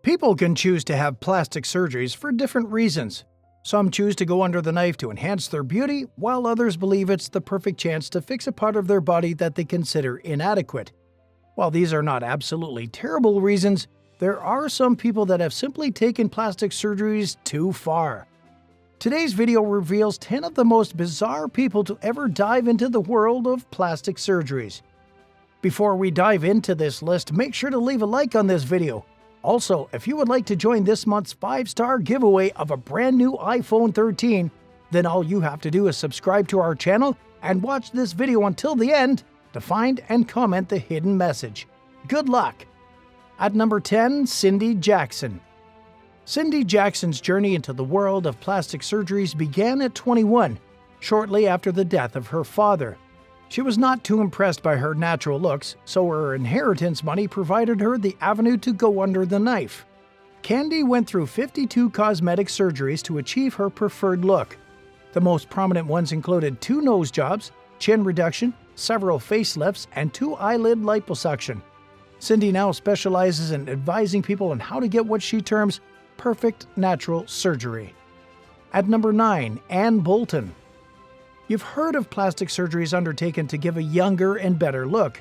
People can choose to have plastic surgeries for different reasons. Some choose to go under the knife to enhance their beauty, while others believe it's the perfect chance to fix a part of their body that they consider inadequate. While these are not absolutely terrible reasons, there are some people that have simply taken plastic surgeries too far. Today's video reveals 10 of the most bizarre people to ever dive into the world of plastic surgeries. Before we dive into this list, make sure to leave a like on this video. Also, if you would like to join this month's 5-star giveaway of a brand new iPhone 13, then all you have to do is subscribe to our channel and watch this video until the end to find and comment the hidden message. Good luck! At number 10, Cindy Jackson. Cindy Jackson's journey into the world of plastic surgeries began at 21, shortly after the death of her father. She was not too impressed by her natural looks, so her inheritance money provided her the avenue to go under the knife. Candy went through 52 cosmetic surgeries to achieve her preferred look. The most prominent ones included 2 nose jobs, chin reduction, several facelifts, and 2 eyelid liposuction. Cindy now specializes in advising people on how to get what she terms perfect natural surgery. At number 9, Ann Bolton. You've heard of plastic surgeries undertaken to give a younger and better look,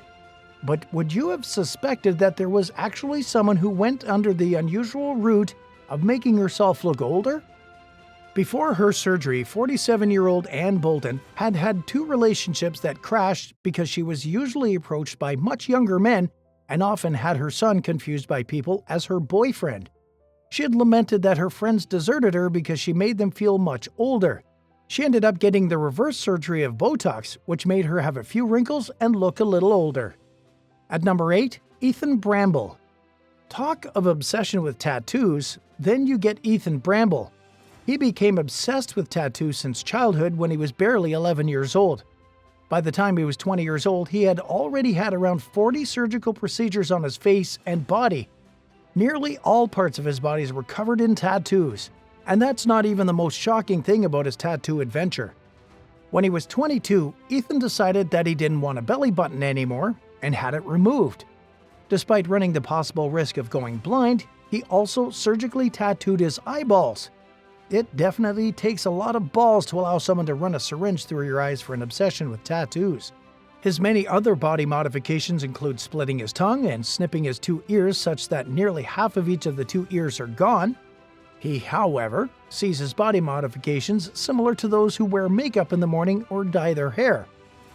but would you have suspected that there was actually someone who went under the unusual route of making herself look older? Before her surgery, 47-year-old Ann Bolton had had 2 relationships that crashed because she was usually approached by much younger men and often had her son confused by people as her boyfriend. She had lamented that her friends deserted her because she made them feel much older. She ended up getting the reverse surgery of Botox, which made her have a few wrinkles and look a little older. At number 8, Ethan Bramble. Talk of obsession with tattoos, then you get Ethan Bramble. He became obsessed with tattoos since childhood when he was barely 11 years old. By the time he was 20 years old, he had already had around 40 surgical procedures on his face and body. Nearly all parts of his body were covered in tattoos. And that's not even the most shocking thing about his tattoo adventure. When he was 22, Ethan decided that he didn't want a belly button anymore and had it removed. Despite running the possible risk of going blind, he also surgically tattooed his eyeballs. It definitely takes a lot of balls to allow someone to run a syringe through your eyes for an obsession with tattoos. His many other body modifications include splitting his tongue and snipping his 2 ears such that nearly half of each of the 2 ears are gone. He, however, sees his body modifications similar to those who wear makeup in the morning or dye their hair.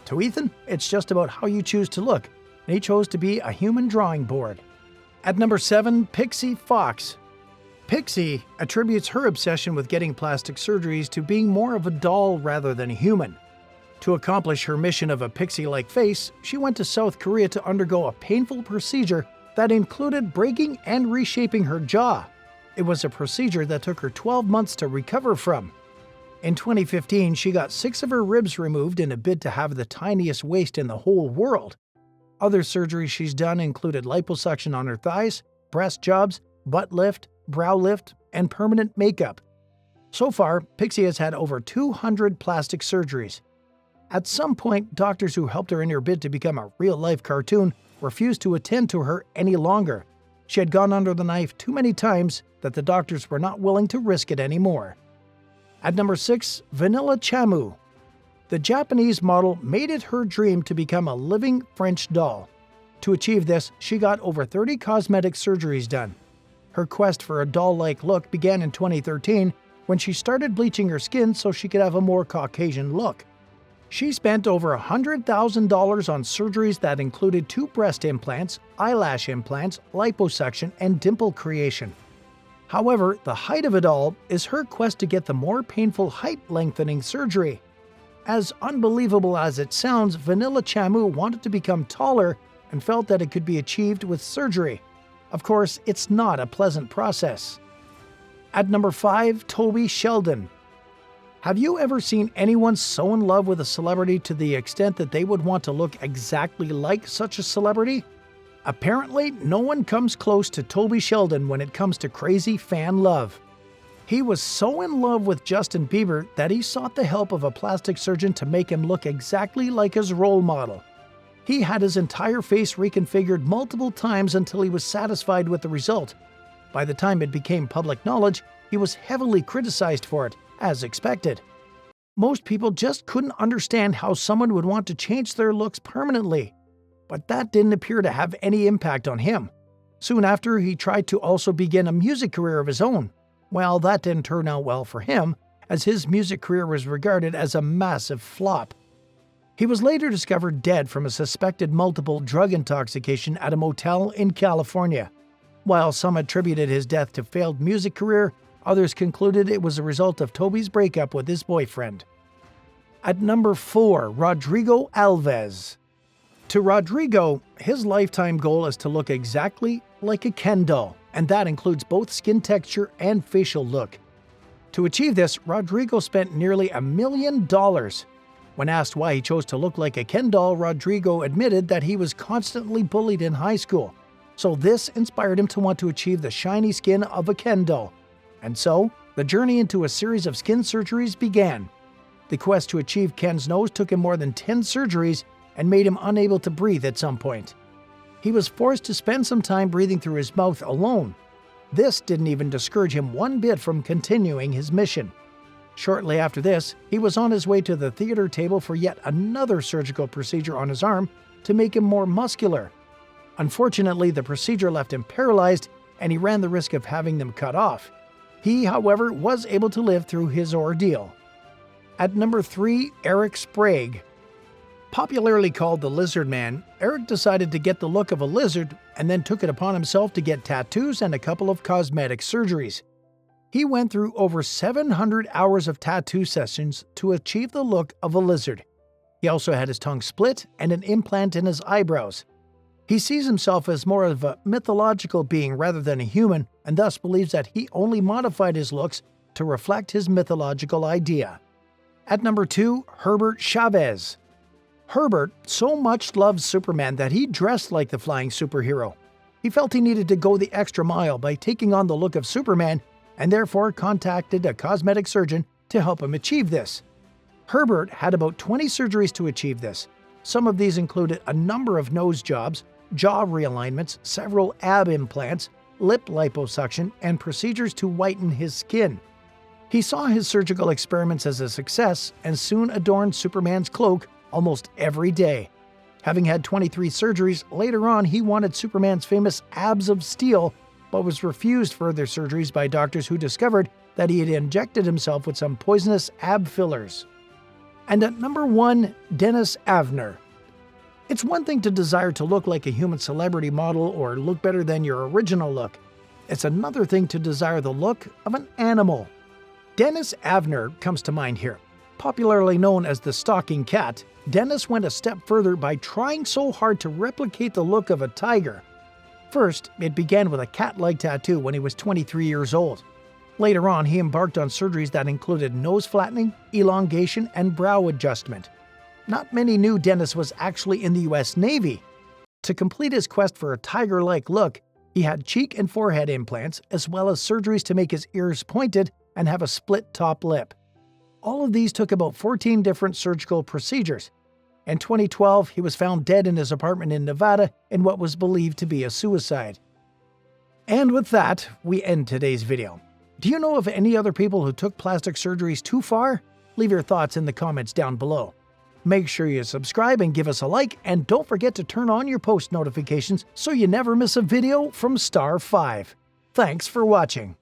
To Ethan, it's just about how you choose to look, and he chose to be a human drawing board. At number 7, Pixie Fox. Pixie attributes her obsession with getting plastic surgeries to being more of a doll rather than a human. To accomplish her mission of a pixie-like face, she went to South Korea to undergo a painful procedure that included breaking and reshaping her jaw. It was a procedure that took her 12 months to recover from. In 2015, she got 6 of her ribs removed in a bid to have the tiniest waist in the whole world. Other surgeries she's done included liposuction on her thighs, breast jobs, butt lift, brow lift, and permanent makeup. So far, Pixie has had over 200 plastic surgeries. At some point, doctors who helped her in her bid to become a real-life cartoon refused to attend to her any longer. She had gone under the knife too many times that the doctors were not willing to risk it anymore. At number 6, Vanilla Chamu. The Japanese model made it her dream to become a living French doll. To achieve this, she got over 30 cosmetic surgeries done. Her quest for a doll-like look began in 2013 when she started bleaching her skin so she could have a more Caucasian look. She spent over $100,000 on surgeries that included 2 breast implants, eyelash implants, liposuction, and dimple creation. However, the height of it all is her quest to get the more painful height-lengthening surgery. As unbelievable as it sounds, Vanilla Chamu wanted to become taller and felt that it could be achieved with surgery. Of course, it's not a pleasant process. At number 5, Toby Sheldon. Have you ever seen anyone so in love with a celebrity to the extent that they would want to look exactly like such a celebrity? Apparently, no one comes close to Toby Sheldon when it comes to crazy fan love. He was so in love with Justin Bieber that he sought the help of a plastic surgeon to make him look exactly like his role model. He had his entire face reconfigured multiple times until he was satisfied with the result. By the time it became public knowledge, he was heavily criticized for it, as expected. Most people just couldn't understand how someone would want to change their looks permanently. But that didn't appear to have any impact on him. Soon after, he tried to also begin a music career of his own. Well, that didn't turn out well for him, as his music career was regarded as a massive flop. He was later discovered dead from a suspected multiple drug intoxication at a motel in California. While some attributed his death to failed music career, others concluded it was a result of Toby's breakup with his boyfriend. At number 4, Rodrigo Alves. To Rodrigo, his lifetime goal is to look exactly like a Ken doll, and that includes both skin texture and facial look. To achieve this, Rodrigo spent nearly $1 million. When asked why he chose to look like a Ken doll, Rodrigo admitted that he was constantly bullied in high school, so this inspired him to want to achieve the shiny skin of a Ken doll. And so, the journey into a series of skin surgeries began. The quest to achieve Ken's nose took him more than 10 surgeries and made him unable to breathe at some point. He was forced to spend some time breathing through his mouth alone. This didn't even discourage him one bit from continuing his mission. Shortly after this, he was on his way to the theater table for yet another surgical procedure on his arm to make him more muscular. Unfortunately, the procedure left him paralyzed, and he ran the risk of having them cut off. He, however, was able to live through his ordeal. At number 3, Eric Sprague. Popularly called the Lizard Man, Eric decided to get the look of a lizard and then took it upon himself to get tattoos and a couple of cosmetic surgeries. He went through over 700 hours of tattoo sessions to achieve the look of a lizard. He also had his tongue split and an implant in his eyebrows. He sees himself as more of a mythological being rather than a human, and thus believes that he only modified his looks to reflect his mythological idea. At number 2, Herbert Chavez. Herbert so much loved Superman that he dressed like the flying superhero. He felt he needed to go the extra mile by taking on the look of Superman, and therefore contacted a cosmetic surgeon to help him achieve this. Herbert had about 20 surgeries to achieve this. Some of these included a number of nose jobs, jaw realignments, several ab implants, lip liposuction, and procedures to whiten his skin. He saw his surgical experiments as a success and soon adorned Superman's cloak almost every day. Having had 23 surgeries, later on he wanted Superman's famous abs of steel, but was refused further surgeries by doctors who discovered that he had injected himself with some poisonous ab fillers. And at number 1, Dennis Avner. It's one thing to desire to look like a human celebrity model or look better than your original look. It's another thing to desire the look of an animal. Dennis Avner comes to mind here. Popularly known as the stalking cat, Dennis went a step further by trying so hard to replicate the look of a tiger. First, it began with a cat-like tattoo when he was 23 years old. Later on, he embarked on surgeries that included nose flattening, elongation, and brow adjustment. Not many knew Dennis was actually in the US Navy. To complete his quest for a tiger-like look, he had cheek and forehead implants, as well as surgeries to make his ears pointed and have a split top lip. All of these took about 14 different surgical procedures. In 2012, he was found dead in his apartment in Nevada in what was believed to be a suicide. And with that, we end today's video. Do you know of any other people who took plastic surgeries too far? Leave your thoughts in the comments down below. Make sure you subscribe and give us a like, and don't forget to turn on your post notifications so you never miss a video from Star 5. Thanks for watching.